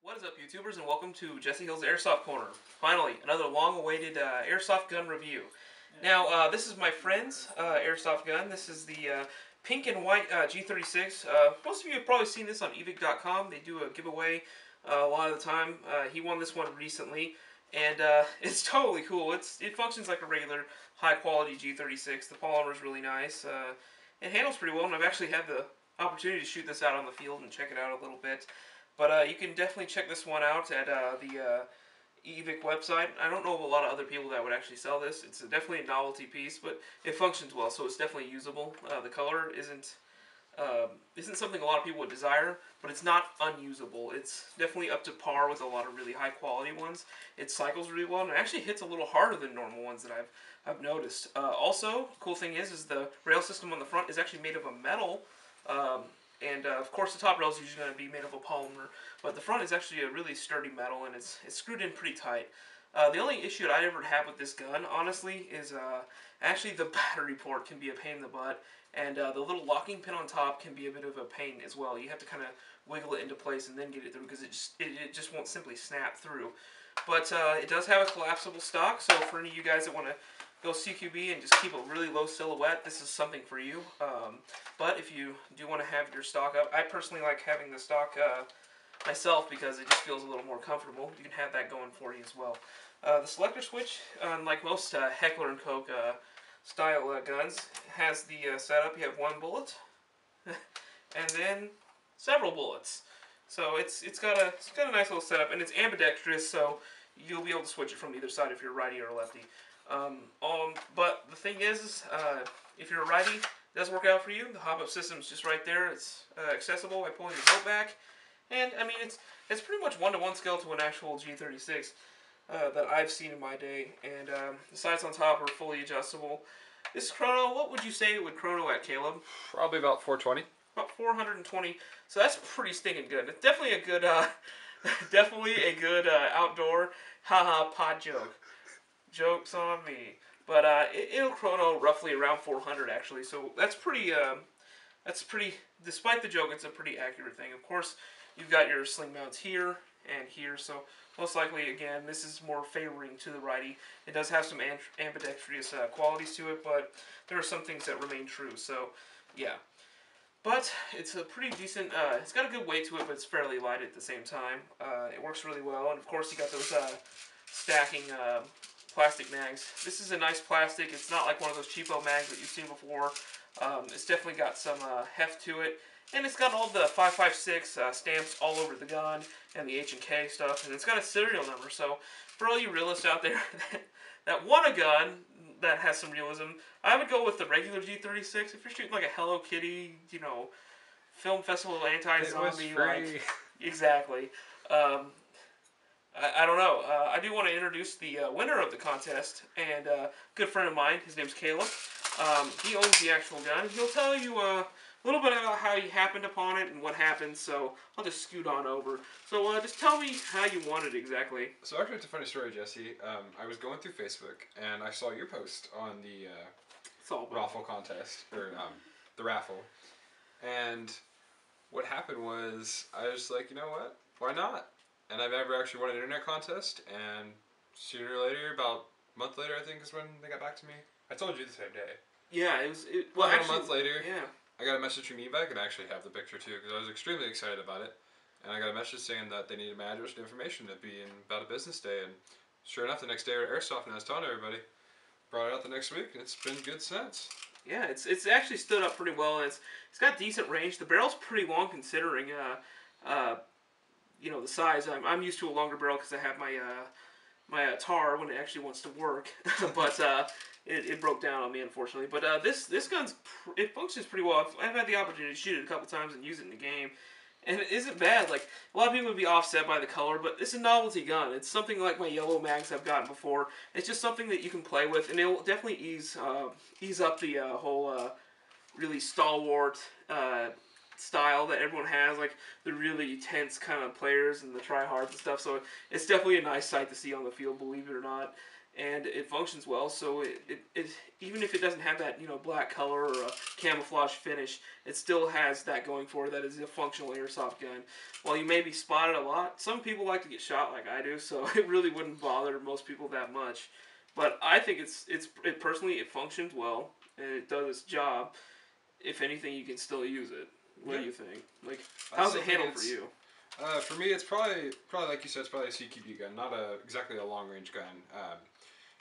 What is up, YouTubers, and welcome to Jesse Hill's Airsoft Corner. Finally, another long-awaited airsoft gun review. Now, this is my friend's airsoft gun. This is the pink and white G36. Most of you have probably seen this on evike.com. They do a giveaway a lot of the time. He won this one recently, and it's totally cool. It functions like a regular high-quality G36. The polymer is really nice. It handles pretty well, and I've actually had the opportunity to shoot this out on the field and check it out a little bit. But you can definitely check this one out at the evike website. I don't know of a lot of other people that would actually sell this. It's definitely a novelty piece, but it functions well, so it's definitely usable. The color isn't something a lot of people would desire, but it's not unusable. It's definitely up to par with a lot of really high quality ones. It cycles really well, and it actually hits a little harder than normal ones that I've noticed. Also, cool thing is the rail system on the front is actually made of a metal. And of course the top rail is usually going to be made of a polymer, but the front is actually a really sturdy metal, and it's screwed in pretty tight. The only issue that I ever have with this gun, honestly, is actually the battery port can be a pain in the butt, and the little locking pin on top can be a bit of a pain as well. You have to kind of wiggle it into place and then get it through, because it just won't simply snap through. But it does have a collapsible stock, so for any of you guys that want to go CQB and just keep a really low silhouette, this is something for you. But if you do want to have your stock up, I personally like having the stock myself because it just feels a little more comfortable. You can have that going for you as well. The selector switch, unlike most Heckler & Koch style guns, has the setup. You have one bullet and then several bullets. So it's got a nice little setup, and it's ambidextrous, so you'll be able to switch it from either side if you're righty or lefty. But the thing is, if you're a righty, it does work out for you. The hop-up system is just right there. It's accessible by pulling your bolt back, and I mean it's pretty much one-to-one scale to an actual G36 that I've seen in my day. And the sights on top are fully adjustable. This chrono, what would you say it would chrono at, Caleb? Probably about 420. About 420. So that's pretty stinking good. It's definitely a good, outdoor haha pod joke. Joke's on me. But it'll chrono roughly around 400 actually, so that's pretty, despite the joke, it's a pretty accurate thing. Of course, you've got your sling mounts here and here, so most likely, again, this is more favoring to the righty. It does have some ambidextrous qualities to it, but there are some things that remain true, so yeah. But it's a pretty decent, it's got a good weight to it, but it's fairly light at the same time. It works really well, and of course you got those stacking plastic mags. This is a nice plastic. It's not like one of those cheapo mags that you've seen before. It's definitely got some heft to it, and it's got all the 556 stamps all over the gun and the H&K stuff, and it's got a serial number. So for all you realists out there that want a gun that has some realism, I would go with the regular G36. If you're shooting like a Hello Kitty, you know, film festival anti-zombie, like, exactly. I don't know. I do want to introduce the winner of the contest, and a good friend of mine. His name's Caleb. He owns the actual gun. He'll tell you a little bit about how he happened upon it and what happened, so I'll just scoot on over. So just tell me how you want it exactly. So actually, it's a funny story, Jesse. I was going through Facebook, and I saw your post on the raffle contest, or the raffle. And what happened was, I was like, you know what? Why not? And I've never actually won an internet contest, and sooner or later, about a month later, I think, is when they got back to me. I told you the same day. Yeah, well, actually, a month later, yeah. I got a message from evike, and I actually have the picture too, because I was extremely excited about it. And I got a message saying that they needed my address and information to be in about a business day, and sure enough, the next day we were at Airsoft, and I was telling everybody. Brought it out the next week, and it's been good since. Yeah, it's actually stood up pretty well, and it's got decent range. The barrel's pretty long considering you know, the size. I'm used to a longer barrel because I have my tar when it actually wants to work, but it broke down on me, unfortunately. But this gun's it functions pretty well. I've had the opportunity to shoot it a couple times and use it in the game, and it isn't bad. Like, a lot of people would be offset by the color, but it's a novelty gun. It's something like my yellow mags I've gotten before. It's just something that you can play with, and it'll definitely ease up the whole really stalwart style that everyone has, like the really tense kind of players and the tryhards and stuff. So it's definitely a nice sight to see on the field, believe it or not. and it functions well. So it even if it doesn't have that black color or a camouflage finish, it still has that going for it. That is a functional airsoft gun. While you may be spotted a lot, some people like to get shot like I do, so it really wouldn't bother most people that much. But I think it personally it functions well and it does its job. If anything, you can still use it. What do you think? Like, how's it handled for you? For me, it's probably like you said, it's probably a CQB gun, not exactly a long range gun.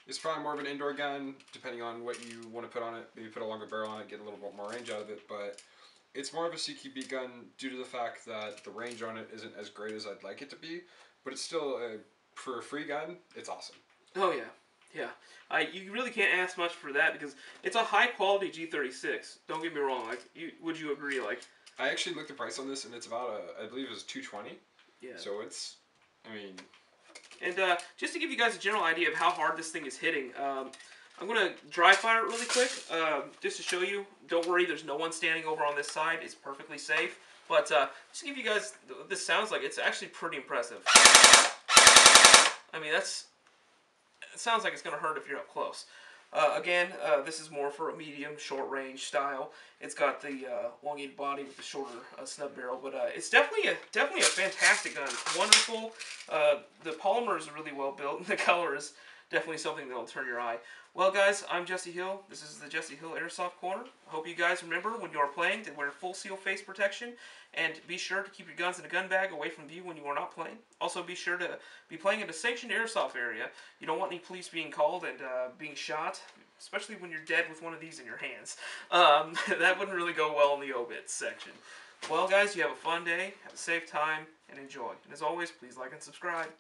It's probably more of an indoor gun, depending on what you want to put on it. Maybe put a longer barrel on it, get a little bit more range out of it. But it's more of a CQB gun due to the fact that the range on it isn't as great as I'd like it to be. But it's still for a free gun, it's awesome. Oh yeah. Yeah, you really can't ask much for that because it's a high quality G36. Don't get me wrong. Like, would you agree? Like, I actually looked the price on this, and it's about I believe it was $220. Yeah. So it's, I mean. And just to give you guys a general idea of how hard this thing is hitting, I'm gonna dry fire it really quick, just to show you. Don't worry, there's no one standing over on this side. It's perfectly safe. But just to give you guys, this sounds like it's actually pretty impressive. I mean, it sounds like it's going to hurt if you're up close. Again, this is more for a medium, short-range style. It's got the elongated body with the shorter snub barrel, but it's definitely a fantastic gun. It's wonderful. The polymer is really well built, and the color is definitely something that will turn your eye. Well, guys, I'm Jesse Hill. This is the Jesse Hill Airsoft Corner. I hope you guys remember when you are playing to wear full seal face protection, and be sure to keep your guns in a gun bag away from view when you are not playing. Also, be sure to be playing in a sanctioned airsoft area. You don't want any police being called and being shot, especially when you're dead with one of these in your hands. That wouldn't really go well in the obits section. Well, guys, you have a fun day, have a safe time, and enjoy. And as always, please like and subscribe.